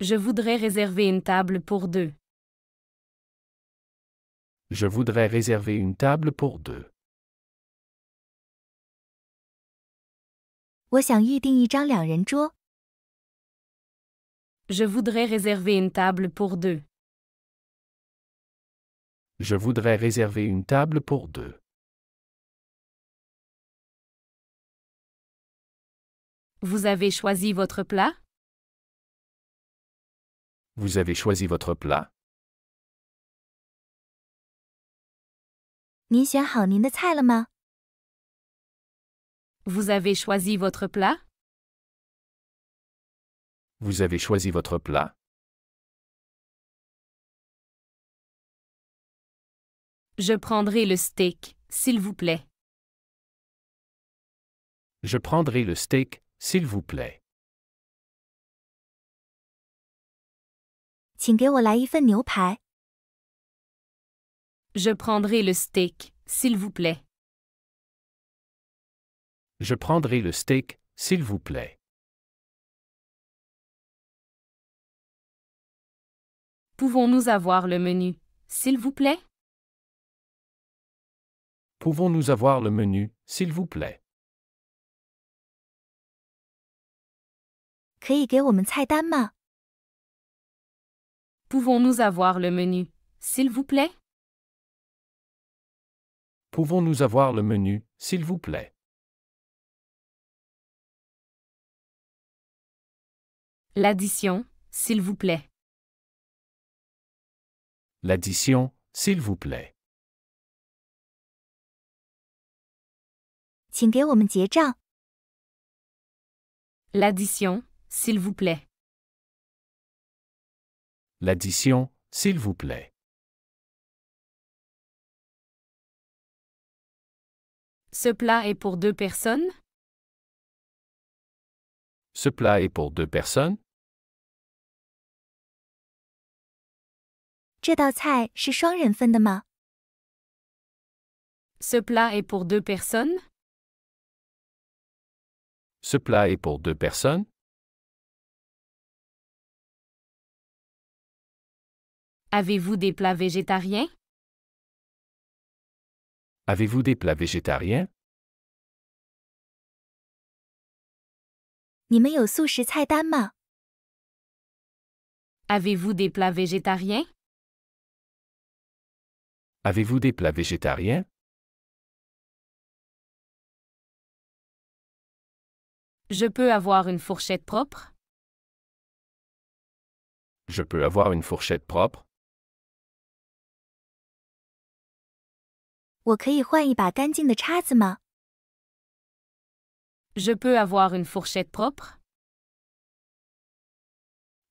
Je voudrais réserver une table pour deux. Je voudrais réserver une table pour deux. 我想预订一张两人桌。Je voudrais réserver une table pour deux. Je voudrais réserver une table pour deux. Vous avez choisi votre plat? Vous avez choisi votre plat? 您选好您的菜了吗？ Vous avez choisi votre plat? Vous avez choisi votre plat? Je prendrai le steak, s'il vous plaît. Je prendrai le steak, s'il vous plaît. 请给我来一份牛排。 Je prendrai le steak, s'il vous plaît. Je prendrai le steak, s'il vous plaît. Pouvons-nous avoir le menu, s'il vous plaît? Pouvons-nous avoir le menu, s'il vous plaît? 可以给我们菜单吗？ Pouvons-nous avoir le menu, s'il vous plaît? Pouvons-nous avoir le menu, s'il vous plaît? L'addition, s'il vous plaît. L'addition, s'il vous plaît. 请给我们结账。 L'addition, s'il vous plaît. L'addition, s'il vous plaît. Ce plat est pour deux personnes? Ce plat est pour deux personnes? 这道菜是双人份的吗？ Ce plat est pour deux personnes? Ce plat est pour deux personnes? Avez-vous des plats végétariens? Avez-vous des plats végétariens? 你们有素食菜单吗？ Avez-vous des plats végétariens? Avez-vous des plats végétariens? Je peux avoir une fourchette propre? Je peux avoir une fourchette propre? 我可以换一把干净的叉子吗？ Je peux avoir une fourchette propre?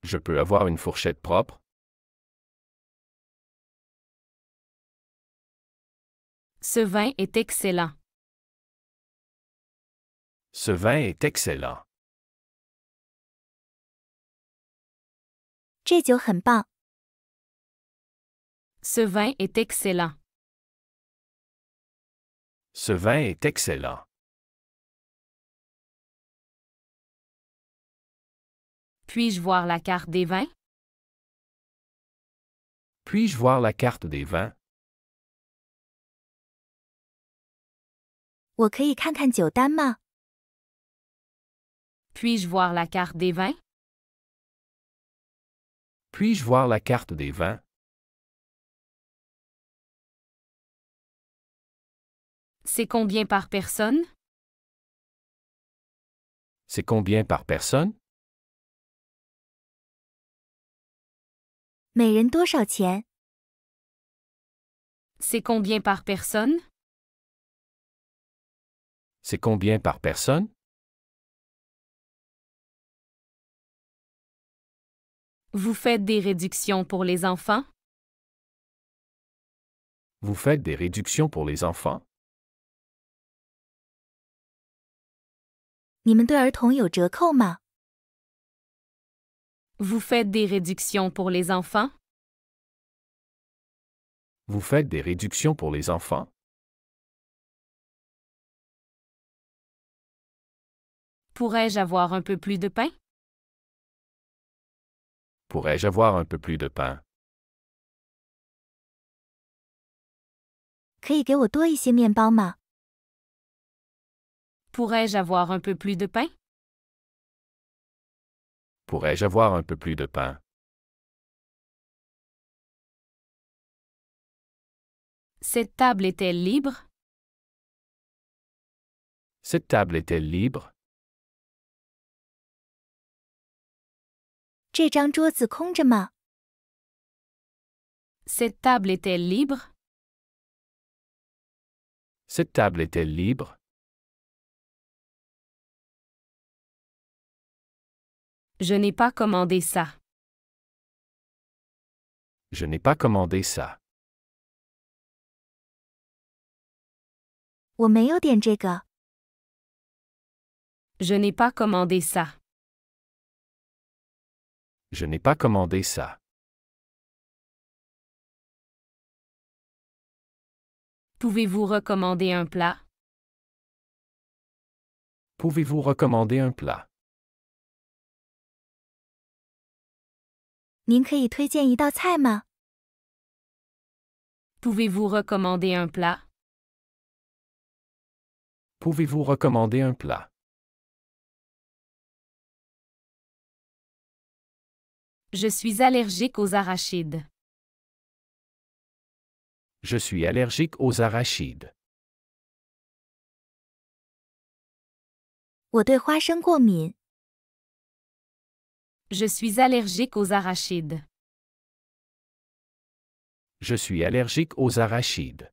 Je peux avoir une fourchette propre? Ce vin est excellent. Ce vin est excellent. 这酒很棒。 Ce vin est excellent. Ce vin est excellent. Puis-je voir la carte des vins? Puis-je voir la carte des vins? 我可以看看酒单吗？ Puis-je voir la carte des vins? Puis-je voir la carte des vins? C'est combien par personne? C'est combien par personne? 每人多少钱？ C'est combien par personne? C'est combien par personne? Vous faites des réductions pour les enfants? Vous faites des réductions pour les enfants? 你们对儿童有折扣吗？ Vous faites des réductions pour les enfants? Vous faites des réductions pour les enfants? Pourrais-je avoir un peu plus de pain? Pourrais-je avoir un peu plus de pain? 可以给我多一些面包吗？ Pourrais-je avoir un peu plus de pain? Pourrais-je avoir un peu plus de pain? Cette table est-elle libre? Cette table est-elle libre? 这张桌子空着吗？ Cette table est-elle libre? Cette table est-elle libre? Je n'ai pas commandé ça. Je n'ai pas commandé ça. 我没有点这个。 Je n'ai pas commandé ça. Je n'ai pas commandé ça. Pouvez-vous recommander un plat? Pouvez-vous recommander un plat? 您可以推荐一道菜吗？ Pouvez-vous recommander un plat? Pouvez-vous recommander un plat? Je suis allergique aux arachides. Je suis allergique aux arachides. 我对花生过敏。 Je suis allergique aux arachides. Je suis allergique aux arachides.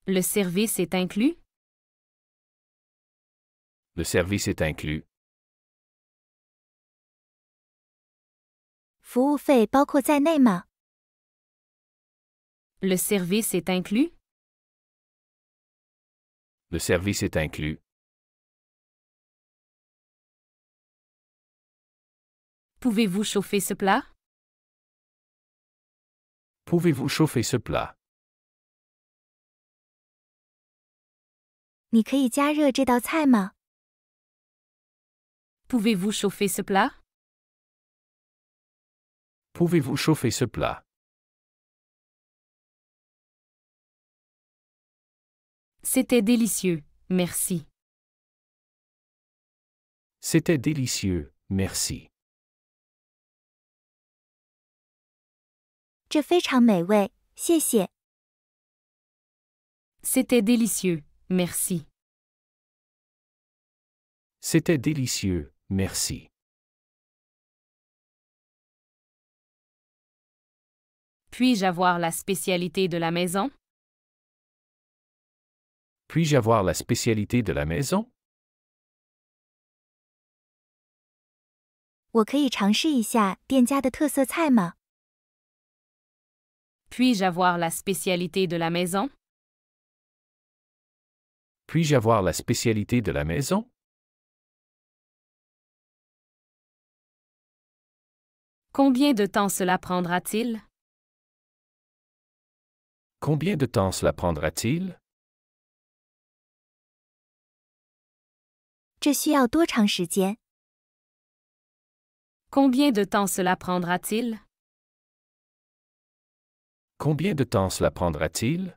Le service est inclus? Le service est inclus. 服务费包括在内吗？ Le service est inclus? Le service est inclus. Pouvez-vous chauffer ce plat? Pouvez-vous chauffer ce plat? 你可以加热这道菜吗？ Pouvez-vous chauffer ce plat? Pouvez-vous chauffer ce plat? C'était délicieux, merci. C'était délicieux, merci. 这非常美味，谢谢。 C'était délicieux, merci. C'était délicieux, merci. Puis-je avoir la spécialité de la maison? Puis-je avoir la spécialité de la maison? 我可以尝试一下店家的特色菜吗？ Puis-je avoir la spécialité de la maison? Puis-je avoir la spécialité de la maison? Combien de temps cela prendra-t-il? Combien de temps cela prendra-t-il? 这需要多长时间？ Combien de temps cela prendra-t-il? Combien de temps cela prendra-t-il?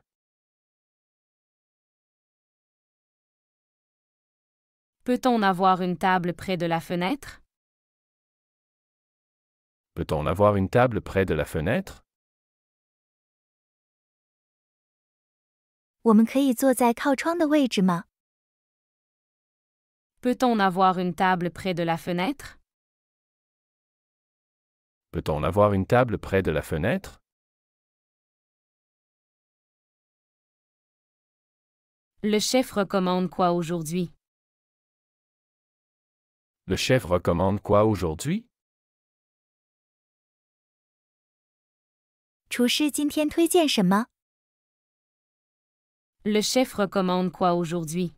Peut-on avoir une table près de la fenêtre? Peut-on avoir une table près de la fenêtre? 我们可以坐在靠窗的位置吗？ Peut-on avoir une table près de la fenêtre? Peut-on avoir une table près de la fenêtre? Le chef recommande quoi aujourd'hui? Le chef recommande quoi aujourd'hui? 厨师今天推荐什么？ Le chef recommande quoi aujourd'hui?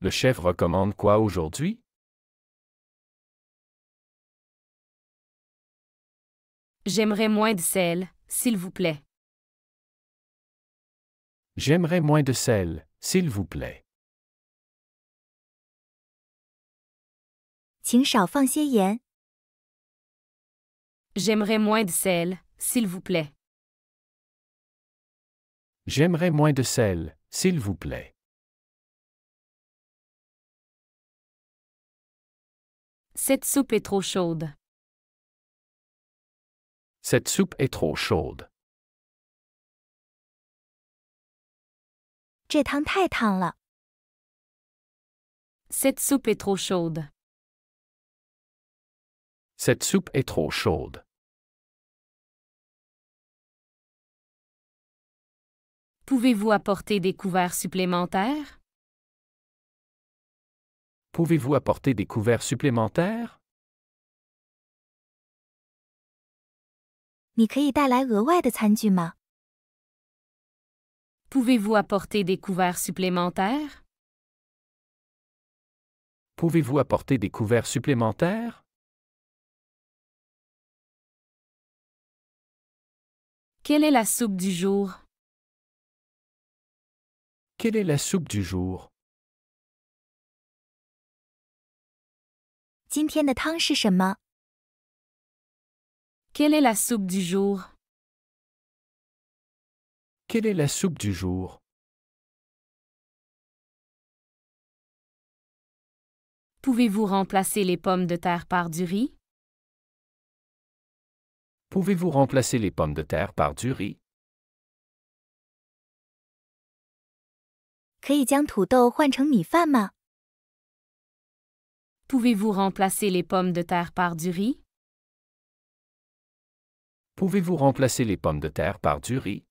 Le chef recommande quoi aujourd'hui? J'aimerais moins de sel, s'il vous plaît. J'aimerais moins de sel, s'il vous plaît. 请少放些盐。 J'aimerais moins de sel, s'il vous plaît. J'aimerais moins de sel, s'il vous plaît. Cette soupe est trop chaude. Cette soupe est trop chaude. 这汤太烫了。 Cette soupe est trop chaude. Cette soupe est trop chaude. Pouvez-vous apporter des couverts supplémentaires? Pouvez-vous apporter des couverts supplémentaires? 你可以带来额外的餐具吗？ Pouvez-vous apporter des couverts supplémentaires? Pouvez-vous apporter des couverts supplémentaires? Quelle est la soupe du jour? Quelle est la soupe du jour? 今天的汤是什么？ Quelle est la soupe du jour? Quelle est la soupe du jour? Pouvez-vous remplacer les pommes de terre par du riz? Pouvez-vous remplacer les pommes de terre par du riz? 可以将土豆换成米饭吗？ Pouvez-vous remplacer les pommes de terre par du riz? Pouvez-vous remplacer les pommes de terre par du riz?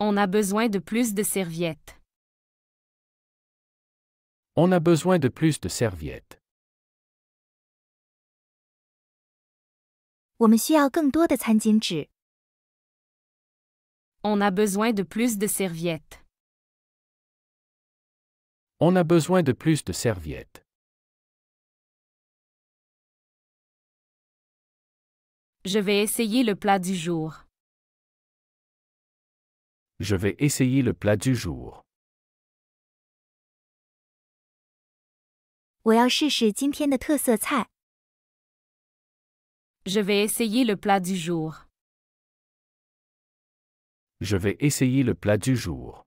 On a besoin de plus de serviettes. On a besoin de plus de serviettes. 我们需要更多的餐巾纸。 On a besoin de plus de serviettes. On a besoin de plus de serviettes. Je vais essayer le plat du jour. Je vais essayer le plat du jour. 我要试试今天的特色菜。 Je vais essayer le plat du jour. Je vais essayer le plat du jour.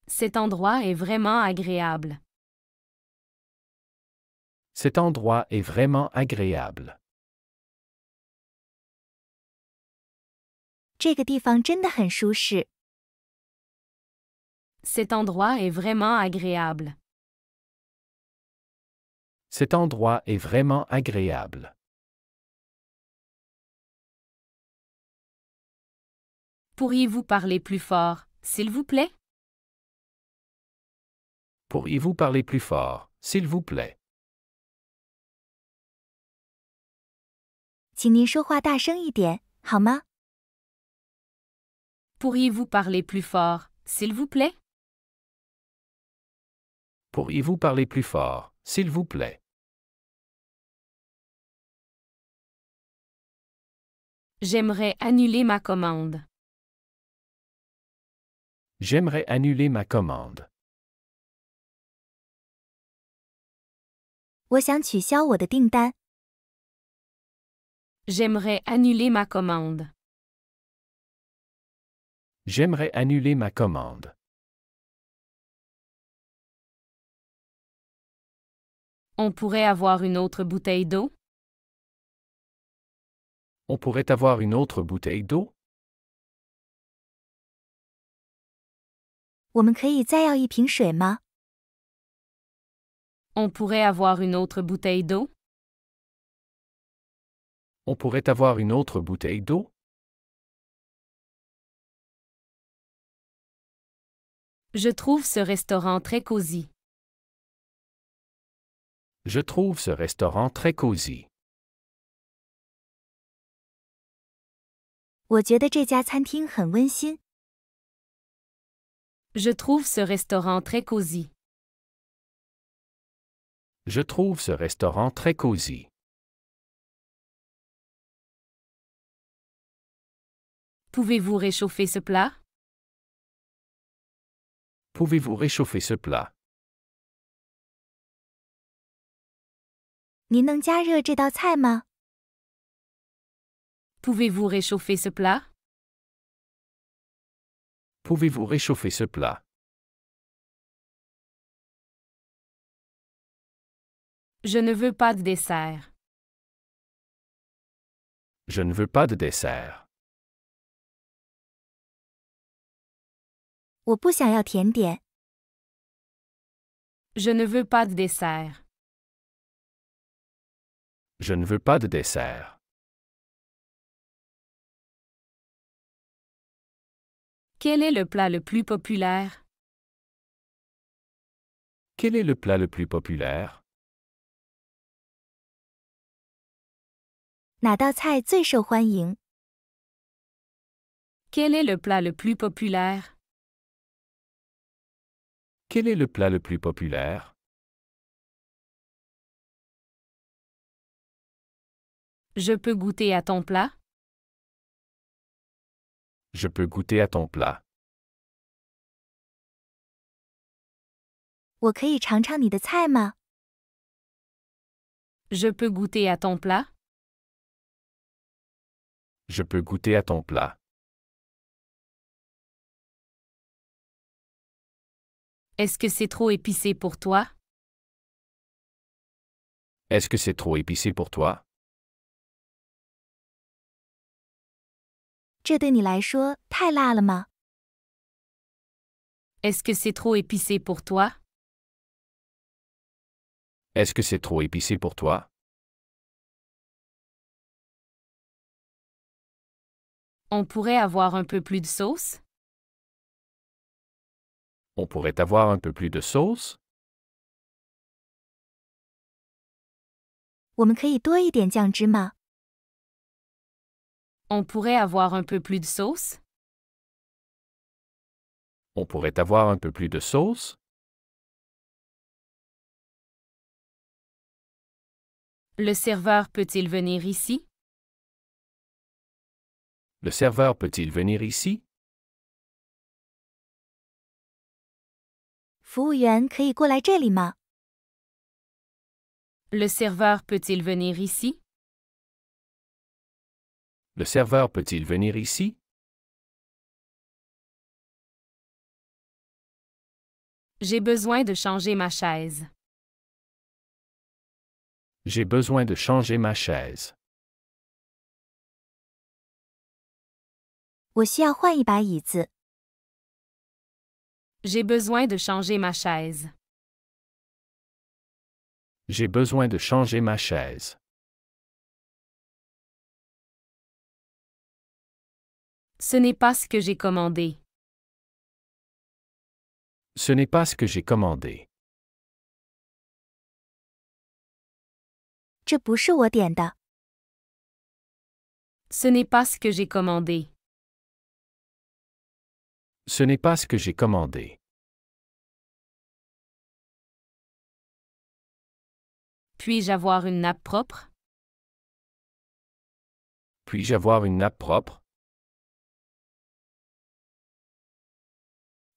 Cet endroit est vraiment agréable. Cet endroit est vraiment agréable. 这个地方真的很舒适。 Cet endroit est vraiment agréable. Cet endroit est vraiment agréable. Pourriez-vous parler plus fort, s'il vous plaît? Pourriez-vous parler plus fort, s'il vous plaît? 请您说话大声一点，好吗？ Pourriez-vous parler plus fort, s'il vous plaît? Pourriez-vous parler plus fort, s'il vous plaît? J'aimerais annuler ma commande. J'aimerais annuler ma commande. 我想取消我的订单。 J'aimerais annuler ma commande. J'aimerais annuler ma commande. On pourrait avoir une autre bouteille d'eau? On pourrait avoir une autre bouteille d'eau? 我们可以再要一瓶水吗？ On pourrait avoir une autre bouteille d'eau? On pourrait avoir une autre bouteille d'eau? Je trouve ce restaurant très cosy. Je trouve ce restaurant très cosy. 我觉得这家餐厅很温馨。 Je trouve ce restaurant très cosy. Je trouve ce restaurant très cosy. Pouvez-vous réchauffer ce plat? Pouvez-vous réchauffer ce plat? 您能加热这道菜吗？ Pouvez-vous réchauffer ce plat? Pouvez-vous réchauffer ce plat? Je ne veux pas de dessert. Je ne veux pas de dessert. 我不想要甜点。 Je ne veux pas de dessert. Je ne veux pas de dessert. Quel est le plat le plus populaire? Quel est le plat le plus populaire? 哪道菜最受欢迎？ Quel est le plat le plus populaire? Quel est le plat le plus populaire? Je peux goûter à ton plat? Je peux goûter à ton plat. 我可以尝尝你的菜吗？ Je peux goûter à ton plat? Je peux goûter à ton plat. Est-ce que c'est trop épicé pour toi? Est-ce que c'est trop épicé pour toi? 这对你来说太辣了吗？ Est-ce que c'est trop épicé pour toi? Est-ce que c'est trop épicé pour toi? On pourrait avoir un peu plus de sauce? On pourrait avoir un peu plus de sauce? 我们可以多一点酱汁吗？ On pourrait avoir un peu plus de sauce? On pourrait avoir un peu plus de sauce? Le serveur peut-il venir ici? Le serveur peut-il venir ici? 服务员可以过来这里吗？ Le serveur peut-il venir ici? Le serveur peut-il venir ici? J'ai besoin de changer ma chaise. J'ai besoin de changer ma chaise. 我需要换一把椅子。 J'ai besoin de changer ma chaise. J'ai besoin de changer ma chaise. Ce n'est pas ce que j'ai commandé. Ce n'est pas ce que j'ai commandé. 这不是我点的。 Ce n'est pas ce que j'ai commandé. Ce n'est pas ce que j'ai commandé. Puis-je avoir une nappe propre? Puis-je avoir une nappe propre?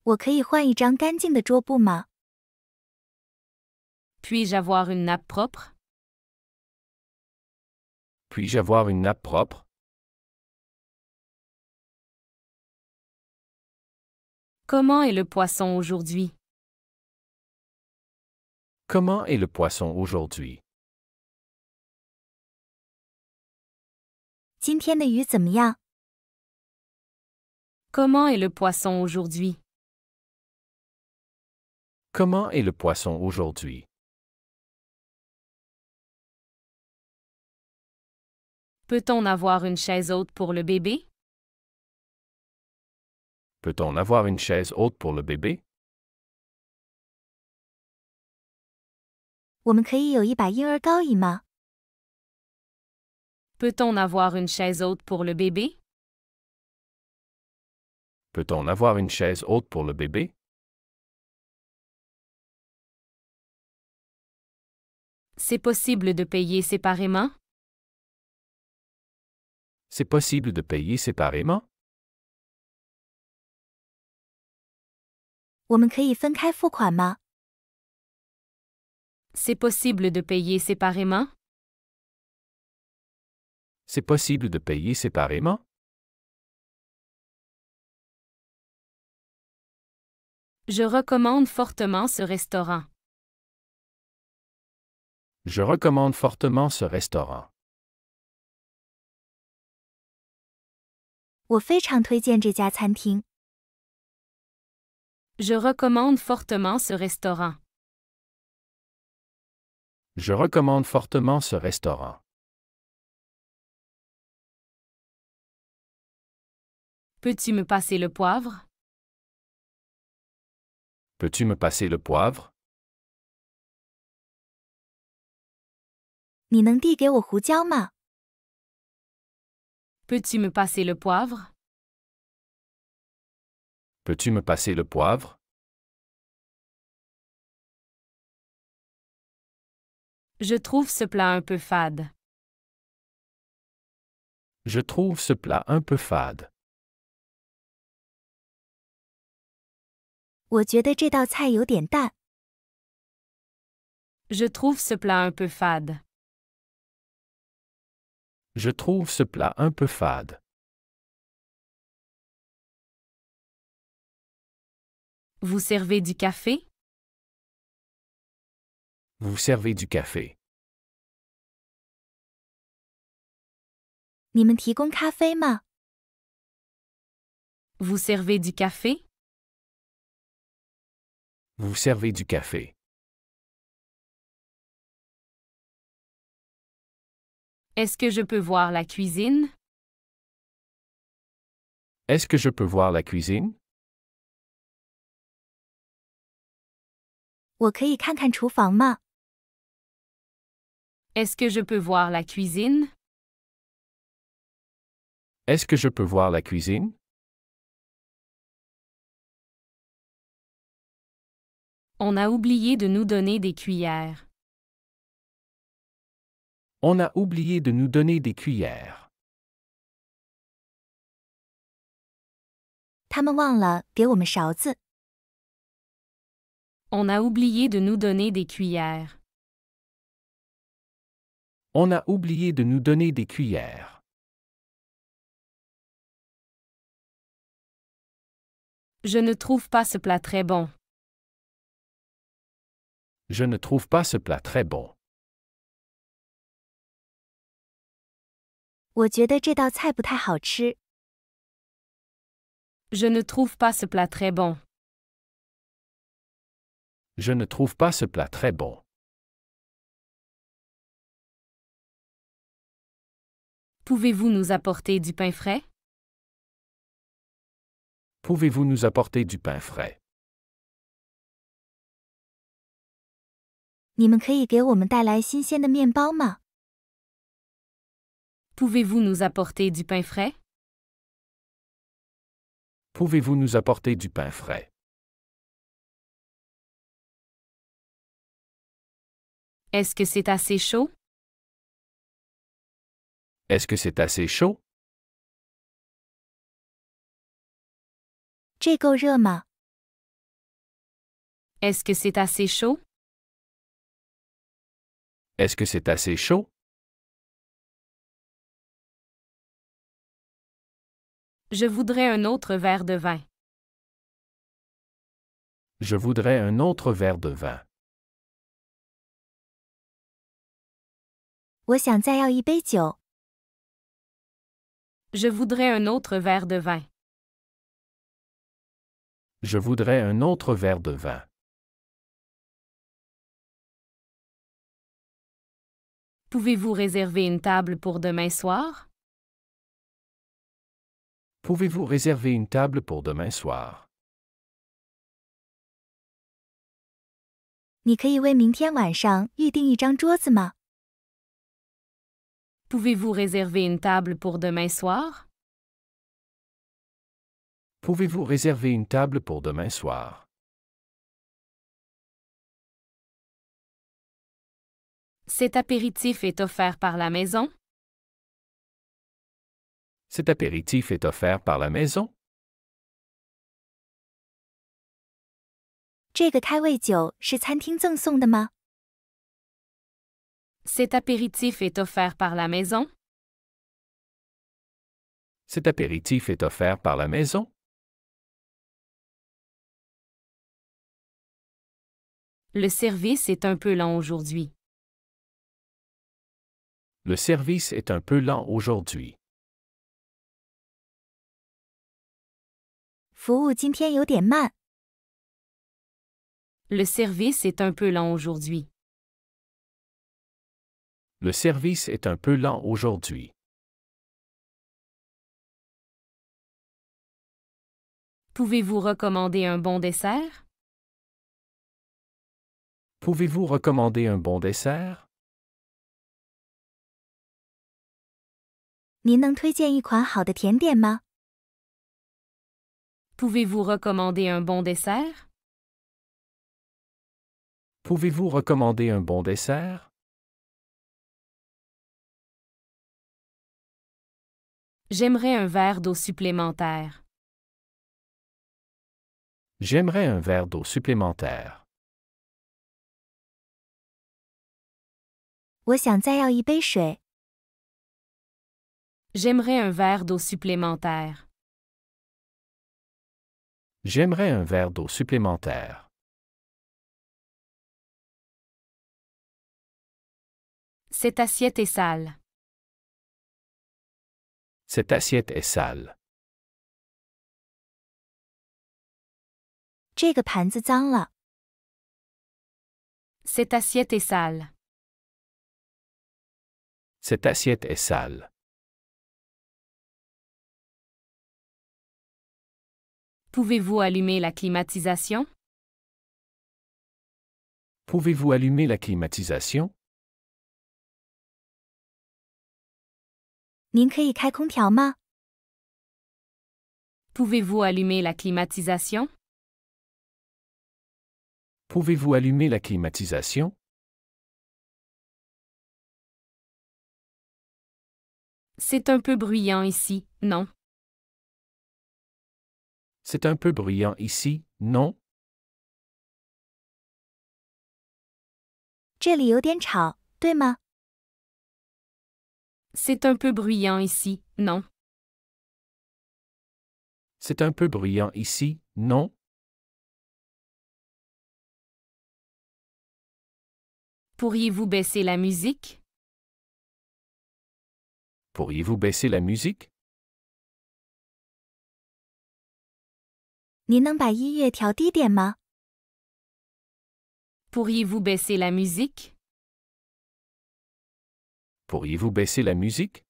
我可以换一张干净的桌布吗？ Puis-je avoir une nappe propre? Puis-je avoir une nappe propre? Comment est le poisson aujourd'hui? Comment est le poisson aujourd'hui? 今天的鱼怎么样？ Comment est le poisson aujourd'hui? Comment est le poisson aujourd'hui? Peut-on avoir une chaise haute pour le bébé? Peut-on avoir une chaise haute pour le bébé? 我们可以有一把婴儿高椅吗？ Peut-on avoir une chaise haute pour le bébé? Peut-on avoir une chaise haute pour le bébé? C'est possible de payer séparément? C'est possible de payer séparément? 我们可以分开付款吗？ C'est possible de payer séparément? C'est possible de payer séparément? Je recommande fortement ce restaurant. Je recommande fortement ce restaurant. 我非常推荐这家餐厅。 Je recommande fortement ce restaurant. Je recommande fortement ce restaurant. Peux-tu me passer le poivre? Peux-tu me passer le poivre? 你能递给我胡椒吗？ Peux-tu me passer le poivre? Peux-tu me passer le poivre? Je trouve ce plat un peu fade. Je trouve ce plat un peu fade. 我觉得这道菜有点淡。 Je trouve ce plat un peu fade. Je trouve ce plat un peu fade. Vous servez du café? Vous servez du café. 你们提供咖啡吗？ Vous servez du café? Vous servez du café. Est-ce que je peux voir la cuisine? Est-ce que je peux voir la cuisine? 我可以看看厨房吗？ Est-ce que je peux voir la cuisine? Est-ce que je peux voir la cuisine? On a oublié de nous donner des cuillères. On a oublié de nous donner des cuillères. 他们忘了给我们勺子。 On a oublié de nous donner des cuillères. On a oublié de nous donner des cuillères. Je ne trouve pas ce plat très bon. Je ne trouve pas ce plat très bon. 我觉得这道菜不太好吃。 Je ne trouve pas ce plat très bon. Je ne trouve pas ce plat très bon. Pouvez-vous nous apporter du pain frais? Pouvez-vous nous apporter du pain frais? 你们可以给我们带来新鲜的面包吗？ Pouvez-vous nous apporter du pain frais? Pouvez-vous nous apporter du pain frais? Est-ce que c'est assez chaud? Est-ce que c'est assez chaud? 这够热吗？ Est-ce que c'est assez chaud? Est-ce que c'est assez chaud? Je voudrais un autre verre de vin. Je voudrais un autre verre de vin. 我想再要一杯酒。 Je voudrais un autre verre de vin. Je voudrais un autre verre de vin. Pouvez-vous réserver une table pour demain soir? Pouvez-vous réserver une table pour demain soir? 你可以为明天晚上预订一张桌子吗？ Pouvez-vous réserver une table pour demain soir? Pouvez-vous réserver une table pour demain soir? Cet apéritif est offert par la maison? Cet apéritif est offert par la maison? 这个开胃酒是餐厅赠送的吗？ Cet apéritif est offert par la maison? Cet apéritif est offert par la maison? Le service est un peu lent aujourd'hui. Le service est un peu lent aujourd'hui. 服务今天有点慢。 Le service est un peu lent aujourd'hui. Le service est un peu lent aujourd'hui. Pouvez-vous recommander un bon dessert? Pouvez-vous recommander un bon dessert? 您能推荐一款好的甜点吗？ Pouvez-vous recommander un bon dessert? Pouvez-vous recommander un bon dessert? J'aimerais un verre d'eau supplémentaire. J'aimerais un verre d'eau supplémentaire. 我想再要一杯水。 J'aimerais un verre d'eau supplémentaire. J'aimerais un verre d'eau supplémentaire. Cette assiette est sale. Cette assiette est sale. 这个盘子脏了。 Cette assiette est sale. Cette assiette est sale. Pouvez-vous allumer la climatisation? Pouvez-vous allumer la climatisation? 您可以开空调吗？ Pouvez-vous allumer la climatisation? Pouvez-vous allumer la climatisation? C'est un peu bruyant ici, non? C'est un peu bruyant ici, non? 这里有点吵，对吗？ C'est un peu bruyant ici, non? C'est un peu bruyant ici, non? Pourriez-vous baisser la musique? Pourriez-vous baisser la musique? 您能把音乐调低点吗？ Pourriez-vous baisser la musique? Pourriez-vous baisser la musique?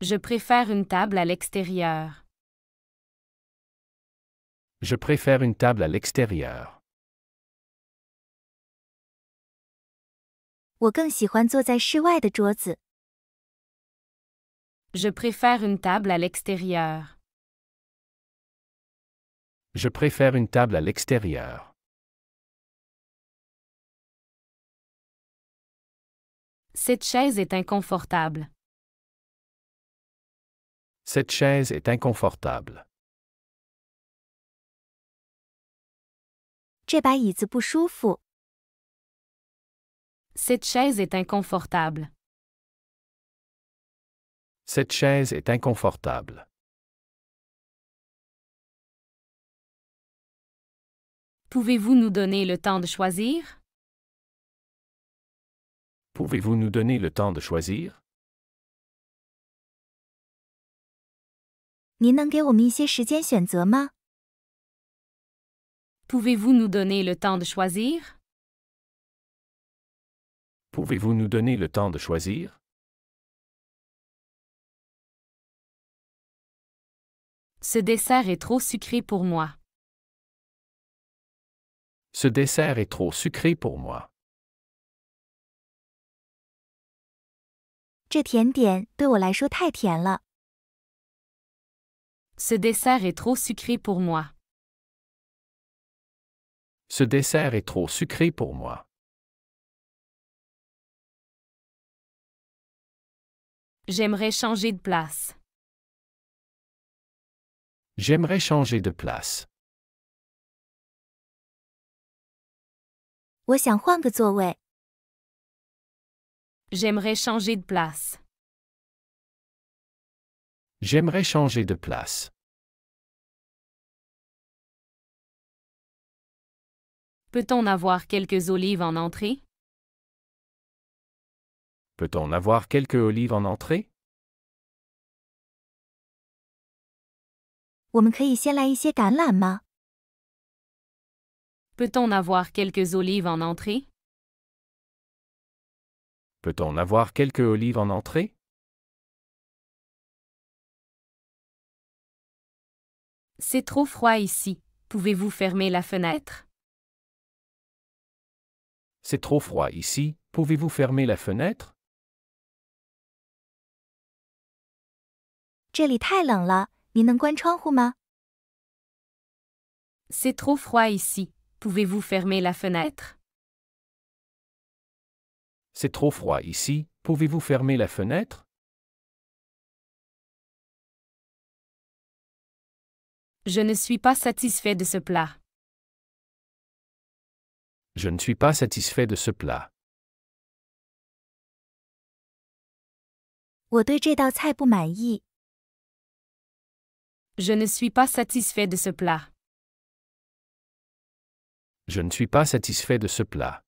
Je préfère une table à l'extérieur. Je préfère une table à l'extérieur. 我更喜欢坐在室外的桌子。 Je préfère une table à l'extérieur. Je préfère une table à l'extérieur. Cette chaise est inconfortable. Cette chaise est inconfortable. 这把椅子不舒服。 Cette chaise est inconfortable. Cette chaise est inconfortable. Pouvez-vous nous donner le temps de choisir? Pouvez-vous nous donner le temps de choisir? 您能给我们一些时间选择吗？ Pouvez-vous nous donner le temps de choisir? Pouvez-vous nous donner le temps de choisir? Ce dessert est trop sucré pour moi. Ce dessert est trop sucré pour moi. 这甜点对我来说太甜了。 Ce dessert est trop sucré pour moi. Ce dessert est trop sucré pour moi. J'aimerais changer de place. J'aimerais changer de place. 我想换个座位。 J'aimerais changer de place. J'aimerais changer de place. Peut-on avoir quelques olives en entrée? Peut-on avoir quelques olives en entrée? 我们可以先来一些橄榄吗？ Peut-on avoir quelques olives en entrée? Peut-on avoir quelques olives en entrée? C'est trop froid ici. Pouvez-vous fermer la fenêtre? C'est trop froid ici. Pouvez-vous fermer la fenêtre? 这里太冷了，您能关窗户吗？ C'est trop froid ici. Pouvez-vous fermer la fenêtre? C'est trop froid ici. Pouvez-vous fermer la fenêtre? Je ne suis pas satisfait de ce plat. Je ne suis pas satisfait de ce plat. 我对这道菜不满意。 Je ne suis pas satisfait de ce plat. Je ne suis pas satisfait de ce plat.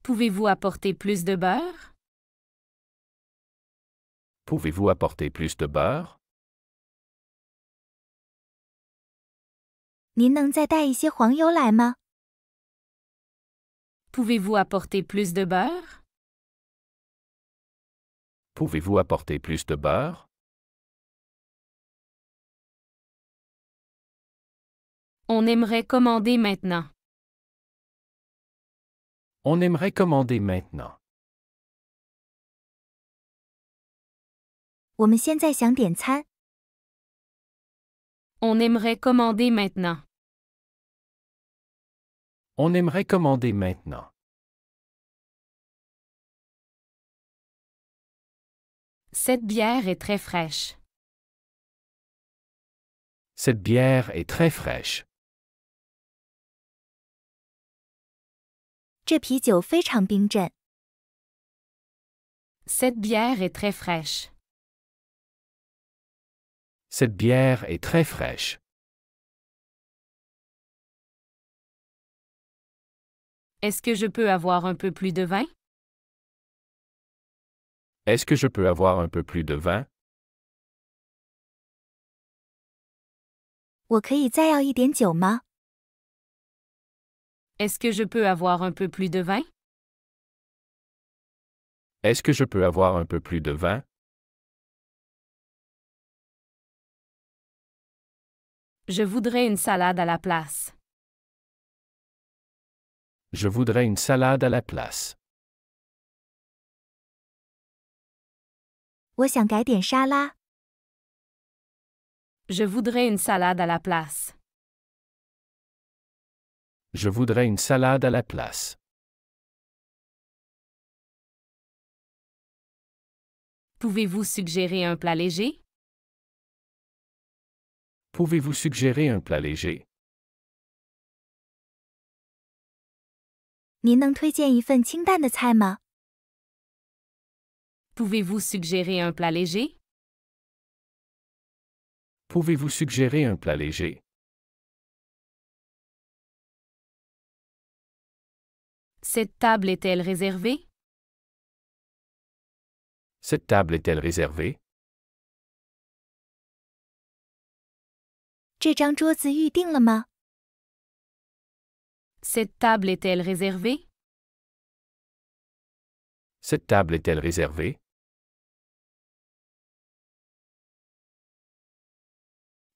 Pouvez-vous apporter plus de beurre? Pouvez-vous apporter plus de beurre? 您能再带一些黄油来吗？ Pouvez-vous apporter plus de beurre? Pouvez-vous apporter plus de beurre? On aimerait commander maintenant. On aimerait commander maintenant. 我们现在想点餐。 On aimerait commander maintenant. On aimerait commander maintenant. Cette bière est très fraîche. Cette bière est très fraîche. 这啤酒非常冰镇。 Cette bière est très fraîche. Cette bière est très fraîche. Est-ce que je peux avoir un peu plus de vin? Est-ce que je peux avoir un peu plus de vin? 我可以再要一点酒吗？ Est-ce que je peux avoir un peu plus de vin? Est-ce que je peux avoir un peu plus de vin? Je voudrais une salade à la place. Je voudrais une salade à la place. 我想改点沙拉。 Je voudrais une salade à la place. Je voudrais une salade à la place. Pouvez-vous suggérer un plat léger? Pouvez-vous suggérer un plat léger? 您能推荐一份清淡的菜吗？ Pouvez-vous suggérer un plat léger? Pouvez-vous suggérer un plat léger? Cette table est-elle réservée? Cette table est-elle réservée? 这张桌子预定了吗？ Cette table est-elle réservée? Cette table est-elle réservée?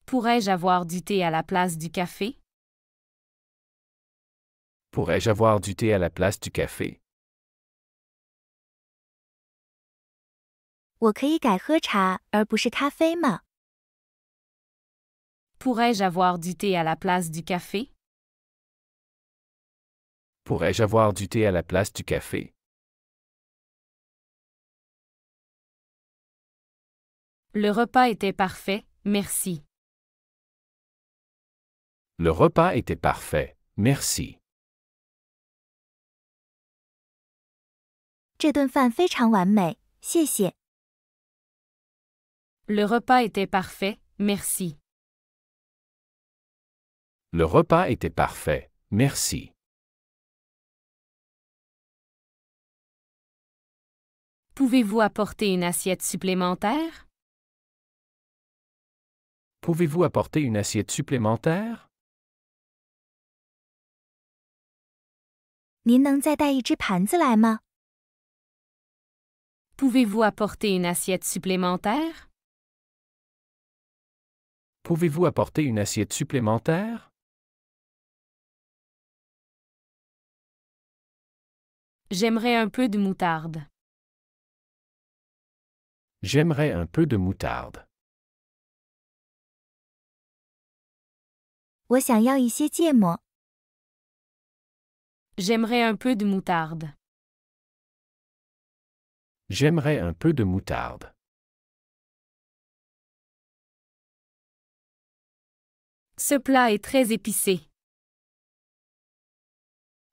Pourrais-je avoir du thé à la place du café? Pourrais-je avoir du thé à la place du café? 我可以改喝茶而不是咖啡吗？ Pourrais-je avoir du thé à la place du café? Pourrais-je avoir du thé à la place du café? Le repas était parfait, merci. Le repas était parfait, merci. 这顿饭非常完美，谢谢。Le repas était parfait, merci. Le repas était parfait, merci. Pouvez-vous apporter une assiette supplémentaire? Pouvez-vous apporter une assiette supplémentaire? 您能再带一只盘子来吗？ Pouvez-vous apporter une assiette supplémentaire? Pouvez-vous apporter une assiette supplémentaire? J'aimerais un peu de moutarde. J'aimerais un peu de moutarde. 我想要一些芥末。 J'aimerais un peu de moutarde. J'aimerais un peu de moutarde. Ce plat est très épicé.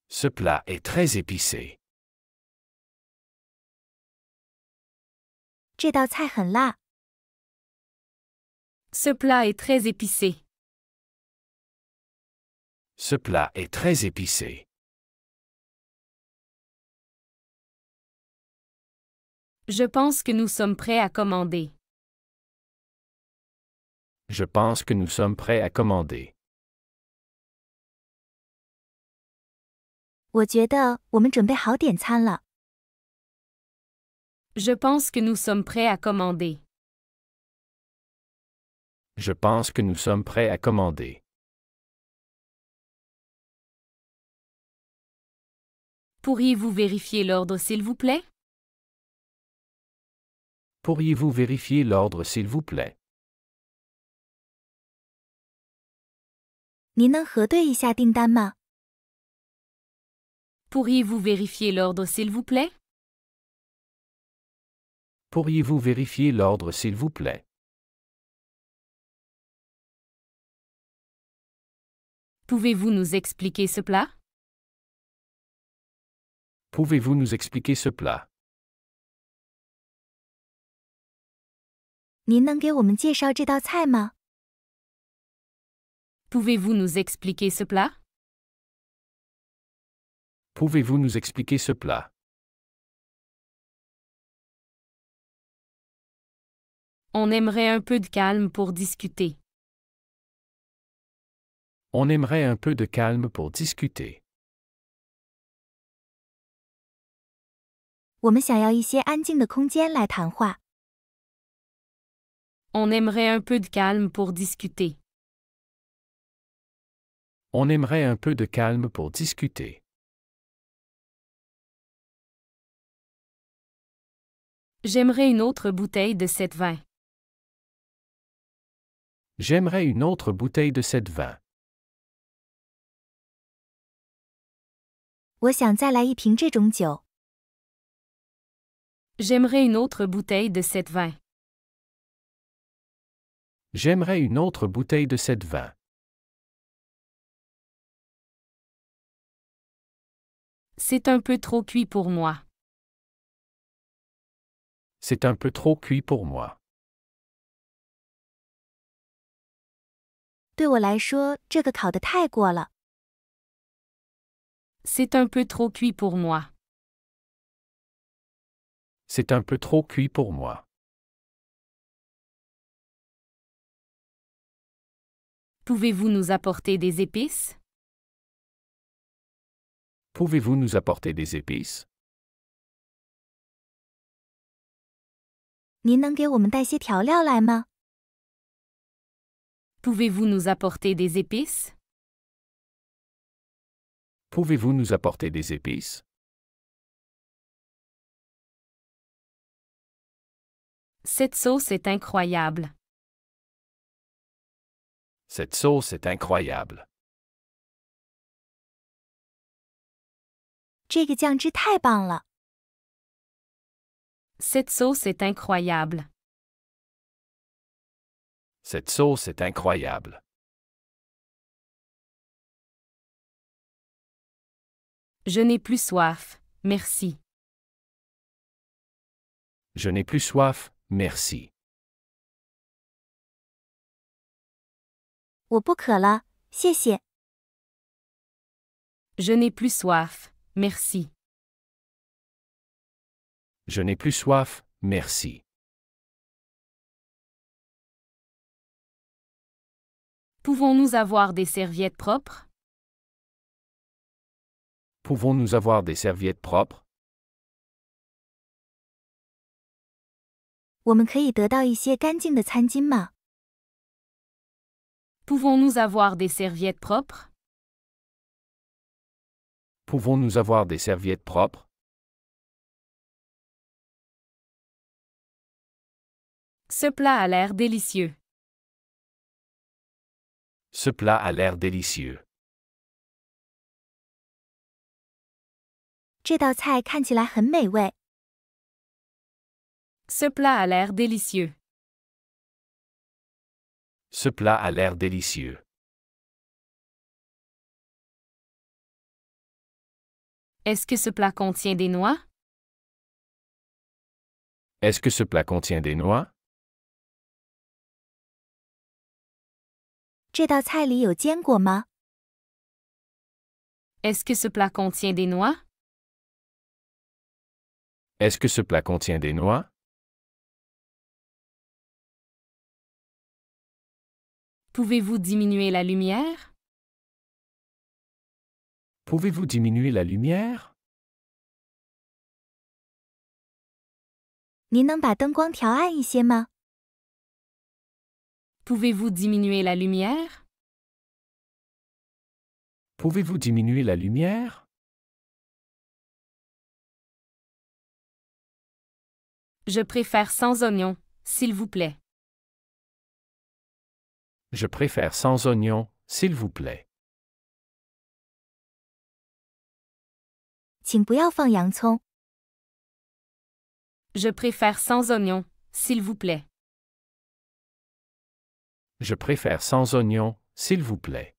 Ce plat est très épicé. 这道菜很辣。 Ce plat est très épicé. Ce plat est très épicé. Je pense que nous sommes prêts à commander. Je pense que nous sommes prêts à commander. 我觉得我们准备好点餐了。 Je pense que nous sommes prêts à commander. Je pense que nous sommes prêts à commander. Pourriez-vous vérifier l'ordre s'il vous plaît? Pourriez-vous vérifier l'ordre s'il vous plaît? 您能核对一下订单吗？ Pourriez-vous vérifier l'ordre s'il vous plaît? Pourriez-vous vérifier l'ordre s'il vous plaît? Pouvez-vous nous expliquer ce plat? Pouvez-vous nous expliquer ce plat? 您能给我们介绍这道菜吗？ Pouvez-vous nous expliquer ce plat? Pouvez-vous nous expliquer ce plat? On aimerait un peu de calme pour discuter. On aimerait un peu de calme pour discuter. 我们想要一些安静的空间来谈话。 On aimerait un peu de calme pour discuter. On aimerait un peu de calme pour discuter. J'aimerais une autre bouteille de cette vin. J'aimerais une autre bouteille de cette vin. 我想再来一瓶这种酒。 J'aimerais une autre bouteille de cette vin. J'aimerais une autre bouteille de cette vin. C'est un peu trop cuit pour moi. C'est un peu trop cuit pour moi. 对我来说，这个烤得太过了。 C'est un peu trop cuit pour moi. C'est un peu trop cuit pour moi. Pouvez-vous nous apporter des épices? Pouvez-vous nous apporter des épices? 您能给我们带些调料来吗？ Pouvez-vous nous apporter des épices? Pouvez-vous nous apporter des épices? Cette sauce est incroyable. Cette sauce est incroyable. 这个酱汁太棒了。 Cette sauce est incroyable. Cette sauce est incroyable. Je n'ai plus soif, merci. Je n'ai plus soif, merci. 我不渴了，谢谢。Je n'ai plus soif, merci. Je n'ai plus soif, merci. Pouvons-nous avoir des serviettes propres? Pouvons-nous avoir des serviettes propres? 我们可以得到一些干净的餐巾吗？ Pouvons-nous avoir des serviettes propres? Pouvons-nous avoir des serviettes propres? Ce plat a l'air délicieux. Ce plat a l'air délicieux. 这道菜看起来很美味。 Ce plat a l'air délicieux. Ce plat a l'air délicieux. Est-ce que ce plat contient des noix? Est-ce que ce plat contient des noix? 这道菜里有坚果吗？ Est-ce que ce plat contient des noix? Est-ce que ce plat contient des noix? Pouvez-vous diminuer la lumière? Pouvez-vous diminuer la lumière? 您能把灯光调暗一些吗？ Pouvez-vous diminuer la lumière? Pouvez-vous diminuer la lumière? Je préfère sans oignon, s'il vous plaît. Je préfère sans oignon, s'il vous plaît. 请不要放洋葱。 Je préfère sans oignon, s'il vous plaît. Je préfère sans oignon, s'il vous plaît.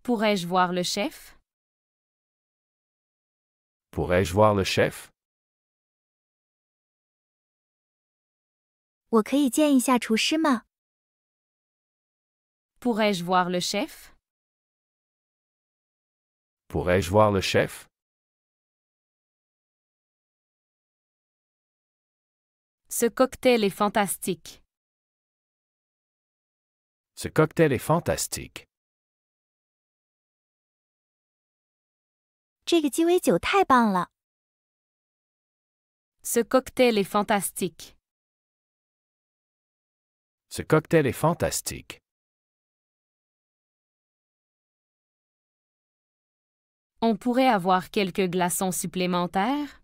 Pourrais-je voir le chef? Pourrais-je voir le chef? 我可以见一下厨师吗？ Pourrais-je voir le chef? Pourrais-je voir le chef? Ce cocktail est fantastique. Ce cocktail est fantastique. 这个鸡尾酒太棒了。 Ce cocktail est fantastique. Ce cocktail est fantastique. On pourrait avoir quelques glaçons supplémentaires?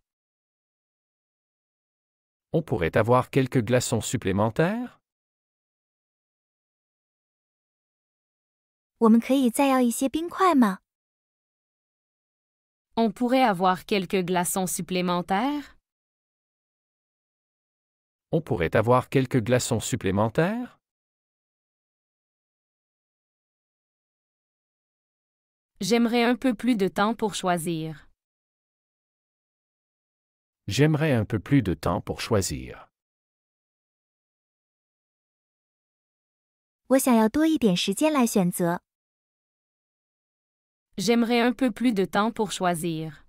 On pourrait avoir quelques glaçons supplémentaires? 我们可以再要一些冰块吗？ On pourrait avoir quelques glaçons supplémentaires? On pourrait avoir quelques glaçons supplémentaires? J'aimerais un peu plus de temps pour choisir. J'aimerais un peu plus de temps pour choisir. 我想要多一点时间来选择。 J'aimerais un peu plus de temps pour choisir.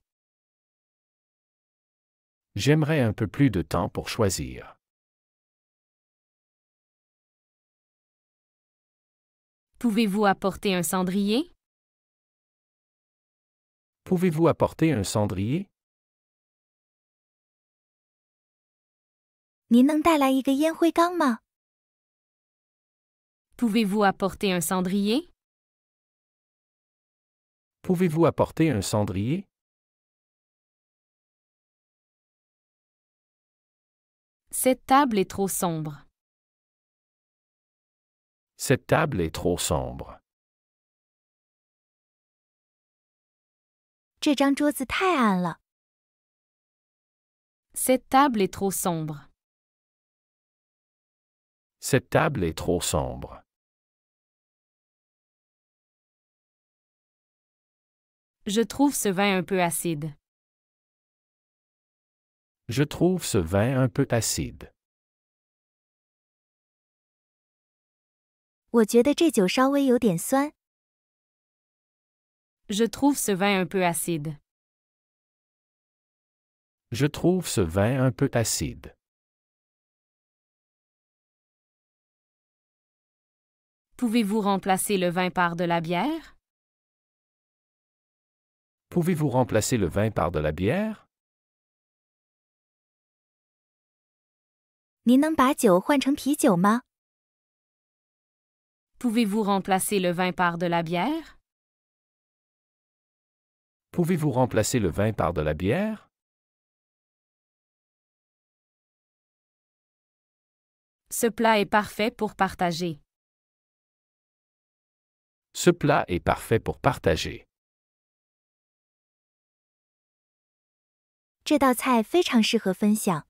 J'aimerais un peu plus de temps pour choisir. Pouvez-vous apporter un cendrier? Pouvez-vous apporter un cendrier? 您能带来一个烟灰缸吗？ Pouvez-vous apporter un cendrier? Pouvez-vous apporter un cendrier? Cette table est trop sombre. Cette table est trop sombre. 这张桌子太暗了。Cette table est trop sombre. Cette table est trop sombre. Je trouve ce vin un peu acide. Je trouve ce vin un peu acide. 我觉得这酒稍微有点酸。Je trouve ce vin un peu acide. Je trouve ce vin un peu acide. Pouvez-vous remplacer le vin par de la bière? Pouvez-vous remplacer le vin par de la bière? 您能把酒换成啤酒吗？ Pouvez-vous remplacer le vin par de la bière? Pouvez-vous remplacer le vin par de la bière? Ce plat est parfait pour partager. Ce plat est parfait pour partager. 这道菜非常适合分享。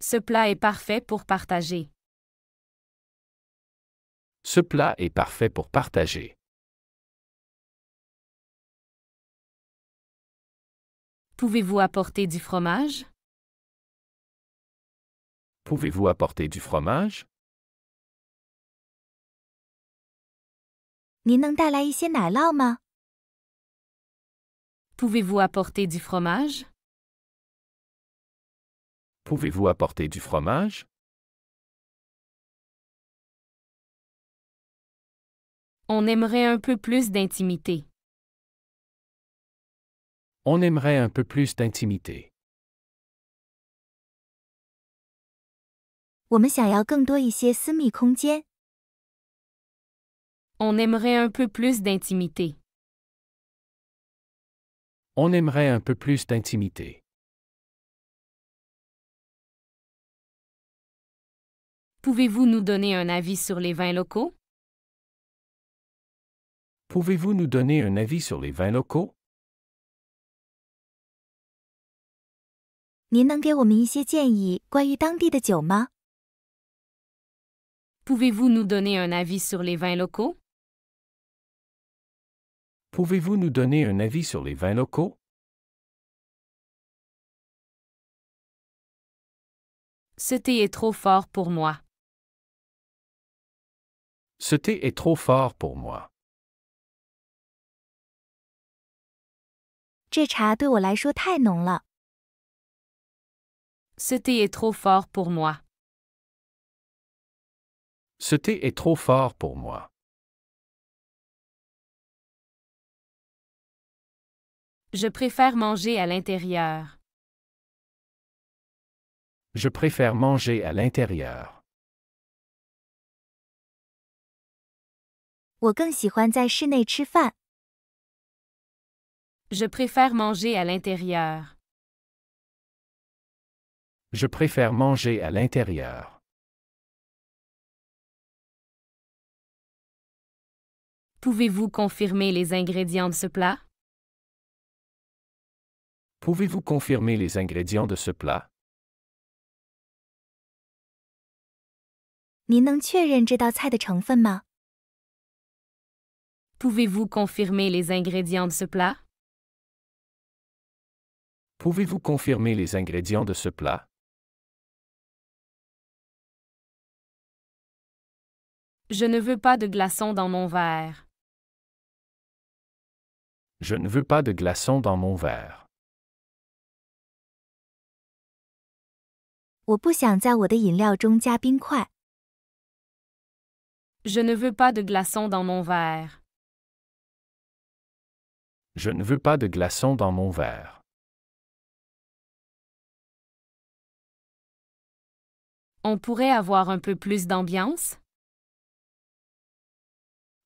Ce plat est parfait pour partager. Ce plat est parfait pour partager. Pouvez-vous apporter du fromage? Pouvez-vous apporter du fromage? 您能带来一些奶酪吗？ Pouvez-vous apporter du fromage? Pouvez-vous apporter du fromage? On aimerait un peu plus d'intimité. On aimerait un peu plus d'intimité. 我们想要更多一些私密空间。 On aimerait un peu plus d'intimité. On aimerait un peu plus d'intimité. Pouvez-vous nous donner un avis sur les vins locaux? Pouvez-vous nous donner un avis sur les vins locaux? 您能给我们一些建议关于当地的酒吗？ Pouvez-vous nous donner un avis sur les vins locaux? Pouvez-vous nous donner un avis sur les vins locaux? Ce thé est trop fort pour moi. Ce thé est trop fort pour moi. 这茶对我来说太浓了。 Ce thé est trop fort pour moi. Ce thé est trop fort pour moi. Je préfère manger à l'intérieur. Je préfère manger à l'intérieur. 我更喜欢在室内吃饭。 Je préfère manger à l'intérieur. Je préfère manger à l'intérieur. Pouvez-vous confirmer les ingrédients de ce plat? Pouvez-vous confirmer les ingrédients de ce plat? 您能确认这道菜的成分吗？ Pouvez-vous confirmer les ingrédients de ce plat? Pouvez-vous confirmer les ingrédients de ce plat? Je ne veux pas de glaçons dans mon verre. Je ne veux pas de glaçons dans mon verre. 我不想在我的饮料中加冰块。 Je ne veux pas de glaçons dans mon verre. Je ne veux pas de glaçons dans mon verre. On pourrait avoir un peu plus d'ambiance?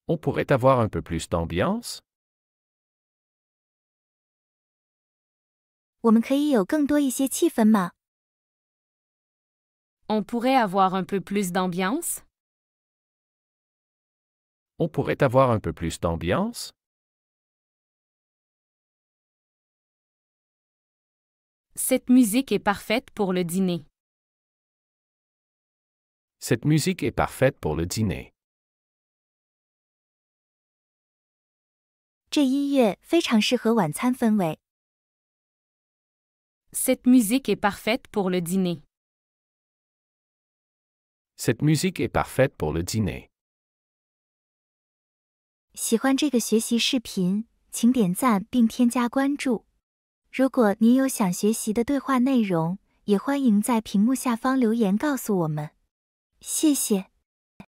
On pourrait avoir un peu plus d'ambiance? 我们可以有更多一些气氛吗？ On pourrait avoir un peu plus d'ambiance? On pourrait avoir un peu plus d'ambiance? Cette musique est parfaite pour le dîner. Cette musique est parfaite pour le dîner. 这音乐非常适合晚餐氛围。 Cette musique est parfaite pour le dîner. Cette musique est parfaite pour le dîner. 喜欢这个学习视频，请点赞并添加关注。如果您有想学习的对话内容，也欢迎在屏幕下方留言告诉我们。谢谢。